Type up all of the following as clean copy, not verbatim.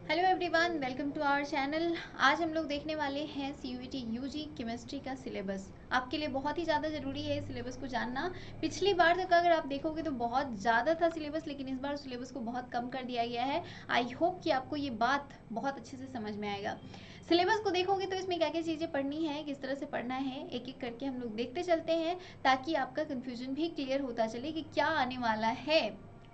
Hello everyone, welcome to our channel. आज हम लोग देखने वाले हैं सीयूईटी यूजी केमिस्ट्री का सिलेबस। आपके लिए बहुत ही ज़्यादा ज़रूरी है इस सिलेबस को जानना। पिछली बार तक अगर आप देखोगे तो बहुत ज़्यादा था सिलेबस, लेकिन इस बार सिलेबस को बहुत कम कर दिया गया है। आई होप कि आपको ये बात बहुत अच्छे से समझ में आएगा। सिलेबस को देखोगे तो इसमें क्या क्या चीज़ें पढ़नी है, किस तरह से पढ़ना है, एक एक करके हम लोग देखते चलते हैं ताकि आपका कन्फ्यूजन भी क्लियर होता चले कि क्या आने वाला है।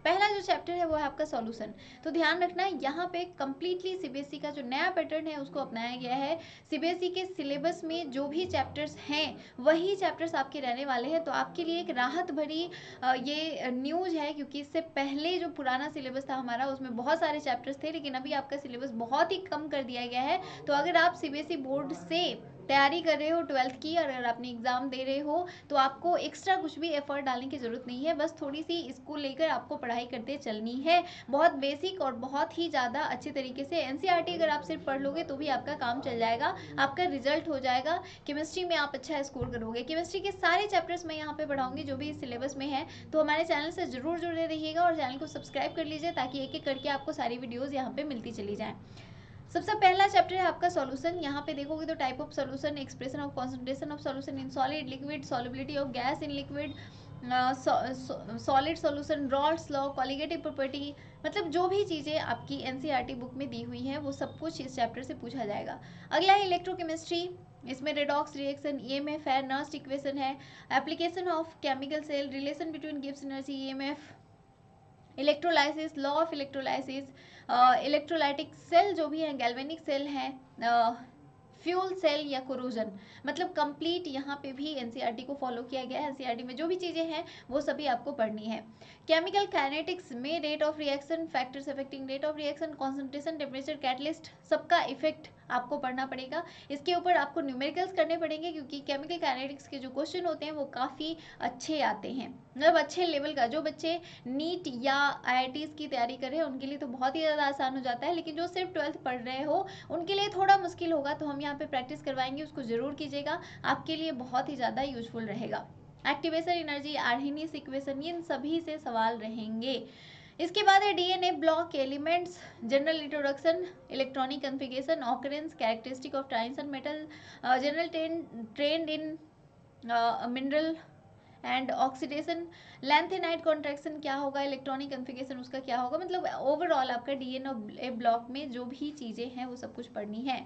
पहला जो चैप्टर है वो है आपका सॉल्यूशन। तो ध्यान रखना, यहाँ पे कम्प्लीटली सीबीएसई का जो नया पैटर्न है उसको अपनाया गया है। सीबीएसई के सिलेबस में जो भी चैप्टर्स हैं वही चैप्टर्स आपके रहने वाले हैं। तो आपके लिए एक राहत भरी ये न्यूज़ है, क्योंकि इससे पहले जो पुराना सिलेबस था हमारा उसमें बहुत सारे चैप्टर्स थे, लेकिन अभी आपका सिलेबस बहुत ही कम कर दिया गया है। तो अगर आप सीबीएसई बोर्ड से तैयारी कर रहे हो 12th की, और अगर आपने एग्ज़ाम दे रहे हो तो आपको एक्स्ट्रा कुछ भी एफर्ट डालने की ज़रूरत नहीं है। बस थोड़ी सी इसको लेकर आपको पढ़ाई करते चलनी है, बहुत बेसिक और बहुत ही ज़्यादा अच्छे तरीके से। एनसीईआरटी अगर आप सिर्फ पढ़ लोगे तो भी आपका काम चल जाएगा, आपका रिजल्ट हो जाएगा। केमिस्ट्री में आप अच्छा स्कोर करोगे। केमिस्ट्री के सारे चैप्टर्स मैं यहाँ पे पढ़ाऊंगी जो भी इस सिलेबस में है। तो हमारे चैनल से जरूर जुड़े रहिएगा और चैनल को सब्सक्राइब कर लीजिए ताकि एक एक करके आपको सारी वीडियोज़ यहाँ पे मिलती चली जाए। सबसे पहला चैप्टर है आपका सॉल्यूशन। यहाँ पे देखोगे तो type of solution, expression of concentration of solution in solid, liquid, solubility of gas in liquid, solid solution, Rawls law, colligative property. मतलब जो भी चीज़ें आपकी एनसीईआरटी बुक में दी हुई हैं वो सब कुछ इस चैप्टर से पूछा जाएगा। अगला है इलेक्ट्रोकेमिस्ट्री। इसमें रेडॉक्स रिएक्शन, ईएमएफ है, नर्स्ट इक्वेशन है, application of chemical cell, relation between Gibbs energy, EMF, electrolysis, law of electrolysis, electrolytic cell जो भी है, गैल्वेनिक सेल है, फ्यूल सेल या कोरोजन। मतलब कंप्लीट यहाँ पे भी एनसीईआरटी को फॉलो किया गया है। एनसीईआरटी में जो भी चीज़ें हैं वो सभी आपको पढ़नी है। केमिकल काइनेटिक्स में rate of reaction, factors affecting rate of reaction, concentration, temperature, catalyst, सबका इफेक्ट आपको पढ़ना पड़ेगा। इसके ऊपर आपको न्यूमेरिकल्स करने पड़ेंगे, क्योंकि केमिकल काइनेटिक्स के जो क्वेश्चन होते हैं वो काफ़ी अच्छे आते हैं। मतलब अच्छे लेवल का, जो बच्चे नीट या आईआईटीज की तैयारी कर रहे हैं उनके लिए तो बहुत ही ज़्यादा आसान हो जाता है, लेकिन जो सिर्फ 12th पढ़ रहे हो उनके लिए थोड़ा मुश्किल होगा। तो हम यहाँ पे प्रैक्टिस करवाएंगे, उसको ज़रूर कीजिएगा, आपके लिए बहुत ही ज़्यादा यूजफुल रहेगा। एक्टिवेशन एनर्जी, आर्हेनियस इक्वेशन, इन सभी से सवाल रहेंगे। इसके बाद है DNA block, elements, general introduction, electronic configuration, occurrence, characteristic of transition metal, general trend in mineral and oxidation, lanthanide contraction क्या होगा, इलेक्ट्रॉनिक कन्फिगरेशन उसका क्या होगा। मतलब ओवरऑल आपका डीएनए ब्लॉक में जो भी चीज़ें हैं वो सब कुछ पढ़नी है।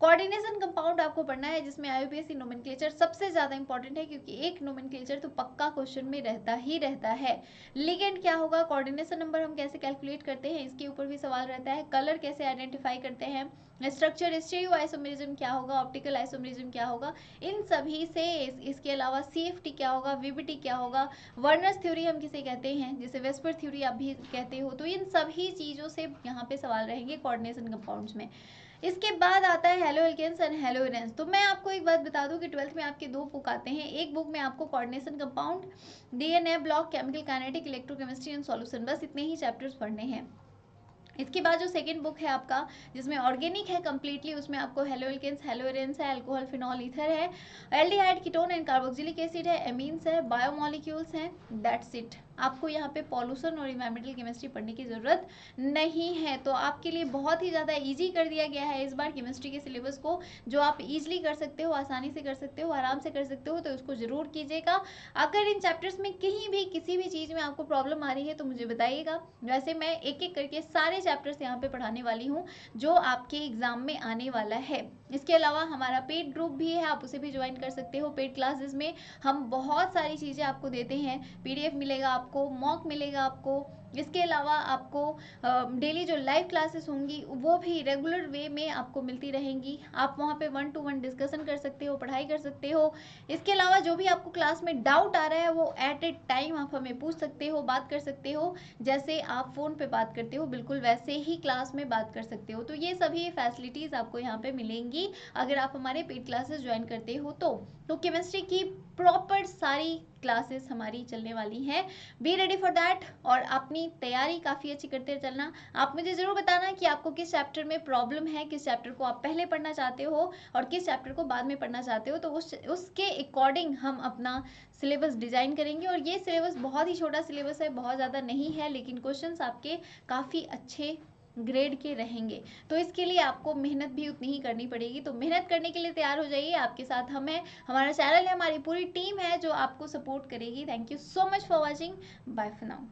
कोऑर्डिनेशन कंपाउंड आपको पढ़ना है, जिसमें आईयूपीएसी नोमेनक्लेचर सबसे ज़्यादा इंपॉर्टेंट है, क्योंकि एक नोमेनक्लेचर तो पक्का क्वेश्चन में रहता ही रहता है। लिगेंड क्या होगा, कोऑर्डिनेशन नंबर हम कैसे कैलकुलेट करते हैं इसके ऊपर भी सवाल रहता है। कलर कैसे आइडेंटिफाई करते हैं, स्ट्रक्चर, स्टीरियो आइसोमेरिज्म क्या होगा, ऑप्टिकल आइसोमेरिज्म क्या होगा, इन सभी से। इसके अलावा सीएफटी क्या होगा, वीबीटी क्या होगा, वर्नर्स थ्योरी हम किसे कहते हैं, जिसे वेस्पर थ्योरी आप भी कहते हो। तो इन सभी चीज़ों से यहाँ पे सवाल रहेंगे कोऑर्डिनेशन कंपाउंड्स में। इसके बाद आता है haloalkanes and haloarenes. तो मैं आपको एक बात बता दूं कि 12th में आपके दो बुक आते हैं। एक बुक में आपको coordination compound, DNA block, chemical kinetic, electrochemistry and solution, बस इतने ही चैप्टर्स पढ़ने हैं। इसके बाद जो सेकंड बुक है आपका, जिसमें ऑर्गेनिक है कम्प्लीटली, उसमें आपको हेलो एल्केन्स, हेलो एरेंस है, अल्कोहल, फिनॉल, ईथर है, aldehyde, ketone and carboxylic acid है, एमीन्स है, बायोमोलिक्यूल्स हैं, दैट्स इट। आपको यहाँ पे पॉल्यूशन और इन्वायरमेंटल केमिस्ट्री पढ़ने की ज़रूरत नहीं है। तो आपके लिए बहुत ही ज़्यादा ईजी कर दिया गया है इस बार केमिस्ट्री के सिलेबस को, जो आप ईजिली कर सकते हो, आसानी से कर सकते हो, आराम से कर सकते हो। तो इसको ज़रूर कीजिएगा। अगर इन चैप्टर्स में कहीं भी किसी भी चीज़ में आपको प्रॉब्लम आ रही है तो मुझे बताइएगा। वैसे मैं एक एक करके सारे चैप्टर्स यहाँ पे पढ़ाने वाली हूँ जो आपके एग्जाम में आने वाला है। इसके अलावा हमारा पेड ग्रुप भी है, आप उसे भी ज्वाइन कर सकते हो। पेड क्लासेस में हम बहुत सारी चीज़ें आपको देते हैं, पीडीएफ मिलेगा आपको, मॉक मिलेगा आपको। इसके अलावा आपको डेली जो लाइव क्लासेस होंगी वो भी रेगुलर वे में आपको मिलती रहेंगी। आप वहाँ पे 1-to-1 डिस्कशन कर सकते हो, पढ़ाई कर सकते हो। इसके अलावा जो भी आपको क्लास में डाउट आ रहा है वो एट ए टाइम आप हमें पूछ सकते हो, बात कर सकते हो। जैसे आप फ़ोन पे बात करते हो बिल्कुल वैसे ही क्लास में बात कर सकते हो। तो ये सभी फैसिलिटीज़ आपको यहाँ पे मिलेंगी अगर आप हमारे पेड क्लासेस ज्वाइन करते हो। तो केमिस्ट्री की प्रॉपर सारी क्लासेस हमारी चलने वाली हैं। बी रेडी फॉर दैट, और अपनी तैयारी काफ़ी अच्छी करते चलना। आप मुझे ज़रूर बताना कि आपको किस चैप्टर में प्रॉब्लम है, किस चैप्टर को आप पहले पढ़ना चाहते हो और किस चैप्टर को बाद में पढ़ना चाहते हो। तो उसके अकॉर्डिंग हम अपना सिलेबस डिज़ाइन करेंगे। और ये सिलेबस बहुत ही छोटा सिलेबस है, बहुत ज़्यादा नहीं है, लेकिन क्वेश्चंस आपके काफ़ी अच्छे ग्रेड के रहेंगे। तो इसके लिए आपको मेहनत भी उतनी ही करनी पड़ेगी। तो मेहनत करने के लिए तैयार हो जाइए, आपके साथ हम हैं, हमारा चैनल है, हमारी पूरी टीम है जो आपको सपोर्ट करेगी। Thank you so much for watching. Bye for now.